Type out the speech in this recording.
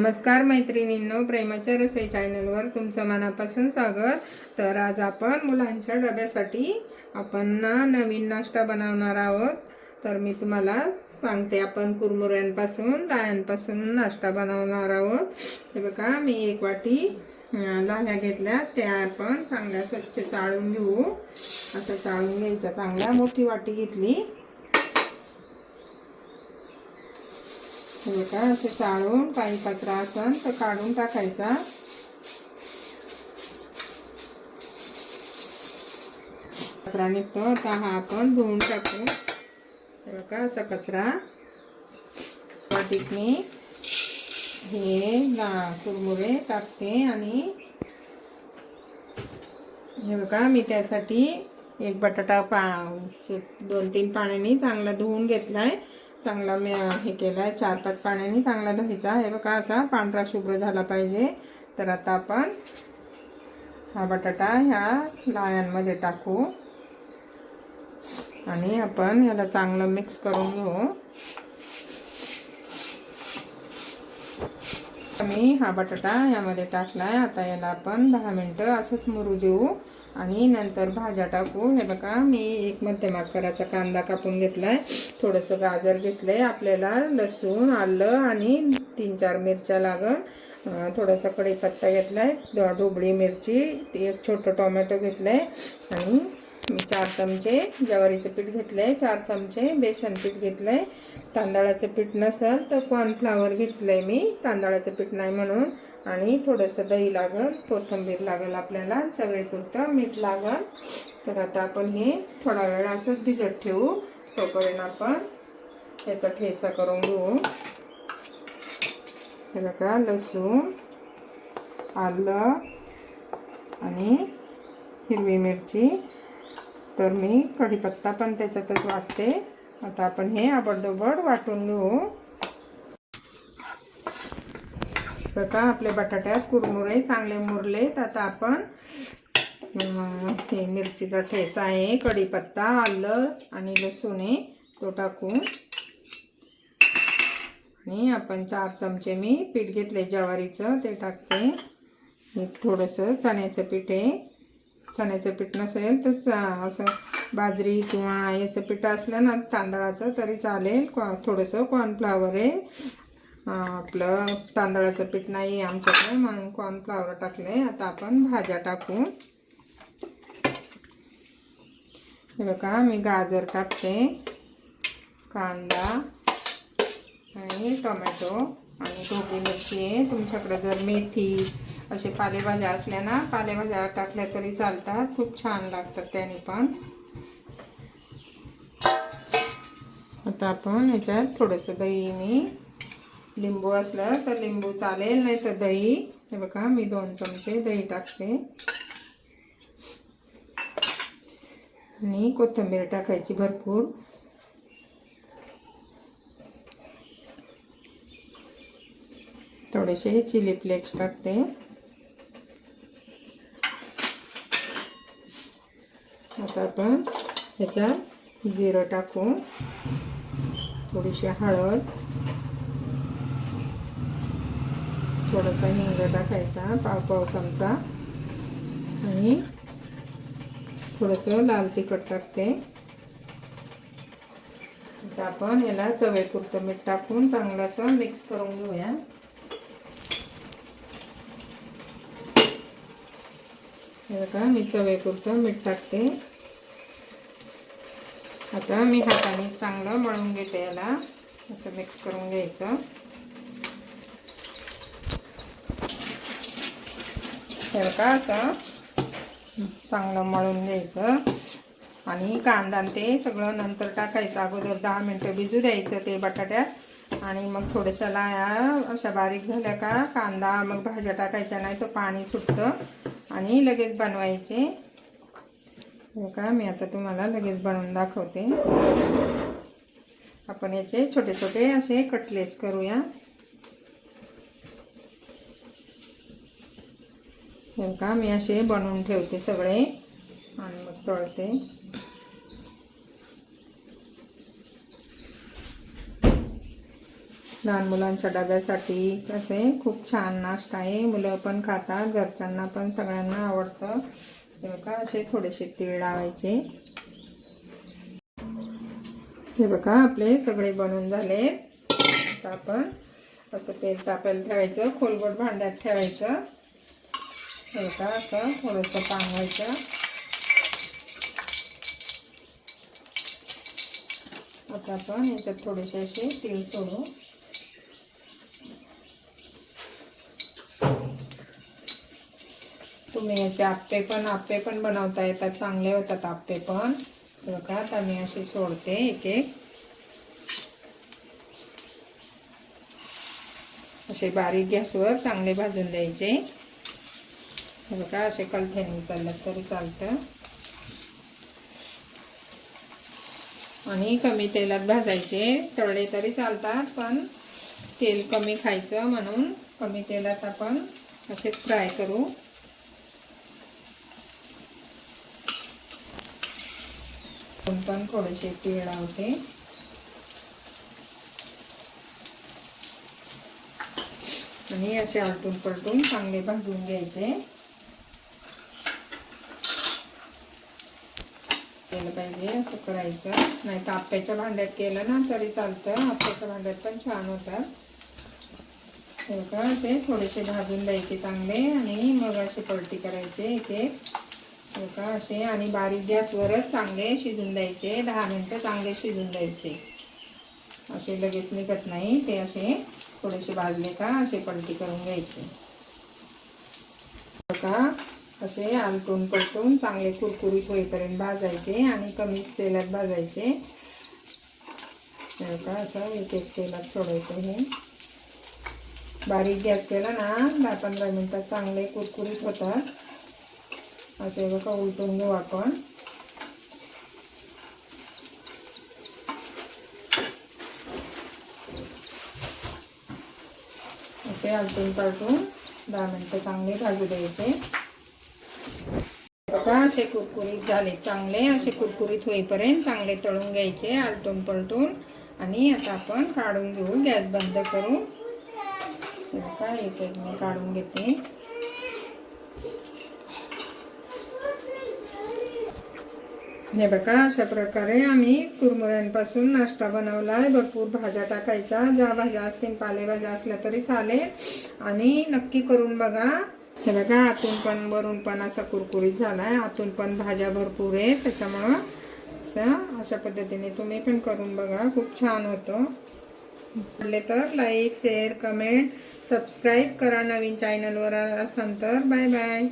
नमस्कार मैत्रिणींनो, प्रेमाच्या रसोई चॅनलवर तुमचं मनापासून स्वागत। तर आज आपण मुलांच्या डब्यासाठी आपण नवीन नाश्ता बनवणार आहोत। तर मी तुम्हाला सांगते, आपण कुरमुऱ्यांपासून लाह्यांपासून नाश्ता बनवणार आहोत। हे बघा, मी एक वाटी लाह्या घेतल्या, त्या आपण चांगल्या स्वच्छ चाळून घेऊ। असं चाळून घ्यायचं, चांगला मोठी वाटी घेतली। हे का असे चाळून काही कचरा असेल तर काढून टाकायचा। कचरा निघतो तर हा आपण धुवून टाकू। हे का असा कचरा वाटीत मी हे कुरमुरे टाकते आणि हे बघा, मी त्यासाठी एक बटाटा 2-3 पाण्याने चांगला धुवून घेतलाय। चांगला मी हे केलाय, 4-5 पाण्याने चांगला धुवायचा। हे बघा, असा पांढरा शुभ्र झाला पाहिजे। तर आता आपण हा बटाटा ह्या लाह्यांमध्ये टाकू आणि आपण याला चांगलं मिक्स करून घेऊ। मी हा बटाटा यामध्ये टाकलाय। आता याला आपण 10 मिनिटं असंच मुरू देऊ आणि नंतर भाज्या टाकू। हे बघा, मी एक मध्यम आकाराचा कांदा कापून घेतलाय, थोडंसं गाजर घेतलंय, आपल्याला लसूण, आलं आणि 3-4 मिरच्या लागल, थोडासा कढीपत्ता घेतलाय, ढोबळी मिरची, एक छोटं टोमॅटो घेतलंय आणि मी 4 चमचे ज्वारीचं पीठ घेतलंय, 4 चमचे बेसन पीठ घेतलंय। तांदळाचं पीठ नसेल तर कॉर्नफ्लॉवर घेतलंय मी, तांदळाचं पीठ नाही म्हणून। आणि थोडंसं दही लागल, कोथिंबीर लागल, आपल्याला चवीपुरतं मीठ लागल। तर आता आपण हे थोडा वेळ असंच भिजत ठेवू, तोपर्यंत आपण याचा ठेचा करून घेऊ। हे बघा, लसूण, आलं आणि हिरवी मिरची, तर मी कढीपत्ता पण त्याच्यातच वाटते। आता आपण हे आबडधोबड वाटून घेऊ। बघा, आपले बटाट्यात कुरमुरे चांगले मुरलेत। आता आपण हे मिरचीचा ठेचा आहे, कढीपत्ता, आलं आणि लसूण आहे तो टाकू आणि आपण 4 चमचे मी पीठ घेतले ज्वारीचं, ते टाकते। हे थोडंसं चण्याचं पीठ आहे, चण्याचं पीठ नसेल तर असं बाजरी किंवा याचं पीठ असलं ना तांदळाचं तरी चालेल। थोडंसं कॉर्नफ्लॉवर आहे, आपलं तांदळाचं पीठ नाही आमच्याकडे म्हणून कॉर्नफ्लॉवर टाकले। आता आपण भाज्या टाकू। हे बघा, मी गाजर टाकते, कांदा आणि टोमॅटो आणि ढोबळी मिरची आहे। तुमच्याकडे जर मेथी असे पालेभाज्या असल्या ना, पालेभाज्या टाकल्या तरी चालतात, खूप छान लागतात त्याने पण। आता आपण याच्यात थोडंसं दही, मी लिंबू असलं तर लिंबू चालेल, नाही तर दही। हे बघा, मी 2 चमचे दही टाकते आणि कोथिंबीर टाकायची भरपूर। थोडेसे चिली फ्लेक्स टाकते। आता आपण ह्याच्यात जिरं टाकू, थोडीशी हळद, थोडासा हिंग टाकायचा, पाव चमचा आणि थोडंसं लाल तिखट टाकते। आता आपण याला चवीपुरतं मीठ टाकून चांगलं असं मिक्स करून घेऊया। हे बघा, मी चवीपुरतं मीठ टाकते। आता मी हाताने चांगलं मळून घेते, याला असं मिक्स करून घ्यायचं। हे बघा, असं चांगलं मळून घ्यायचं आणि कांदा ते सगळं नंतर टाकायचं। अगोदर 10 मिनिटं भिजू द्यायचं ते बटाट्यात आणि मग थोड्याशा लाह्या अशा बारीक झाल्या का कांदा, मग भाज्या टाकायच्या, नाही तर पाणी सुटतं आणि लगेच बनवायचे। हे का, मी आता तुम्हाला लगेच बनवून दाखवते। आपण याचे छोटे छोटे असे कटलेस करूया। हे का, मी असे बनवून ठेवते सगळे आणि मग तळते। लहान मुलांच्या डब्यासाठी असे खूप छान नाश्ता आहे. मुलं पण खातात, घरच्यांना पण सगळ्यांना आवडतं. हे बघा असे थोडेसे तीळ लावायचे. हे बघा आपले सगळे बनून झाले. आता आपण असं तेल तापायला ठेवायचं, खोलगट भांड्यात ठेवायचं. हे बघा असं थोडंसं पांगवायचं. आता आपण याच्यात थोडेसे असे तीळ सोडू. तुम्ही याचे आप्पे पण बनवता येतात, चांगले होतात आप्पे पण. बघा आता मी असे सोडते एक एक. असे बारीक गॅसवर चांगले भाजून द्यायचे. हे बघा असे कलथेने चाललं तरी चालतं आणि कमी तेलात भाजायचे. तळले तरी चालतात पण तेल कमी खायचं म्हणून कमी तेलात आपण असे फ्राय करू. पण थोडेसे तीळ लावते. आणि असे आलटून पलटून चांगले भाजून घ्यायचे. केलं पाहिजे असं करायचं. नाही तर आप्याच्या भांड्यात केलं ना तरी चालतं, आप्याच्या भांड्यात पण छान होतात. हे बघा असे थोडेसे भाजून द्यायचे चांगले आणि मग असे पलटी करायचे एक एक. बघा असे आणि बारीक गॅसवरच चांगले शिजून द्यायचे. 10 मिनिटं चांगले शिजून द्यायचे. असे लगेच निघत नाही ते. असे थोडेसे भाजले का असे पलटी करून घ्यायचे. बघा असे आलटून पलटून चांगले कुरकुरीत होईपर्यंत भाजायचे आणि कमी तेलात भाजायचे. बघा असं एक एक तेलात सोडायचं. हे बारीक गॅस केला ना 10-15 मिनिटात चांगले कुरकुरीत होतात. असे बघा उलटून घेऊ आपण. असे आलटून पालटून 10 मिनिटं चांगले भाजू द्यायचे. बघा असे कुरकुरीत झाले चांगले. असे कुरकुरीत होईपर्यंत चांगले तळून घ्यायचे आलटून पलटून. आणि आता आपण काढून घेऊ, गॅस बंद करू. बघा एक एक मी काढून घेते. हे बघा अशा प्रकारे आम्ही कुरमुऱ्यांपासून नाश्ता बनवला आहे. भरपूर भाज्या टाकायच्या, ज्या भाज्या असतील पालेभाज्या असल्या तरी चालेल आणि नक्की करून बघा. हे बघा आतून पण वरून पण असा कुरकुरीत झाला आहे. आतून पण भाज्या भरपूर आहेत त्याच्यामुळं अशा पद्धतीने तुम्ही पण करून बघा, खूप छान होतं. आवडले तर लाईक शेअर कमेंट सबस्क्राईब करा. नवीन चॅनलवर असाल तर बाय बाय.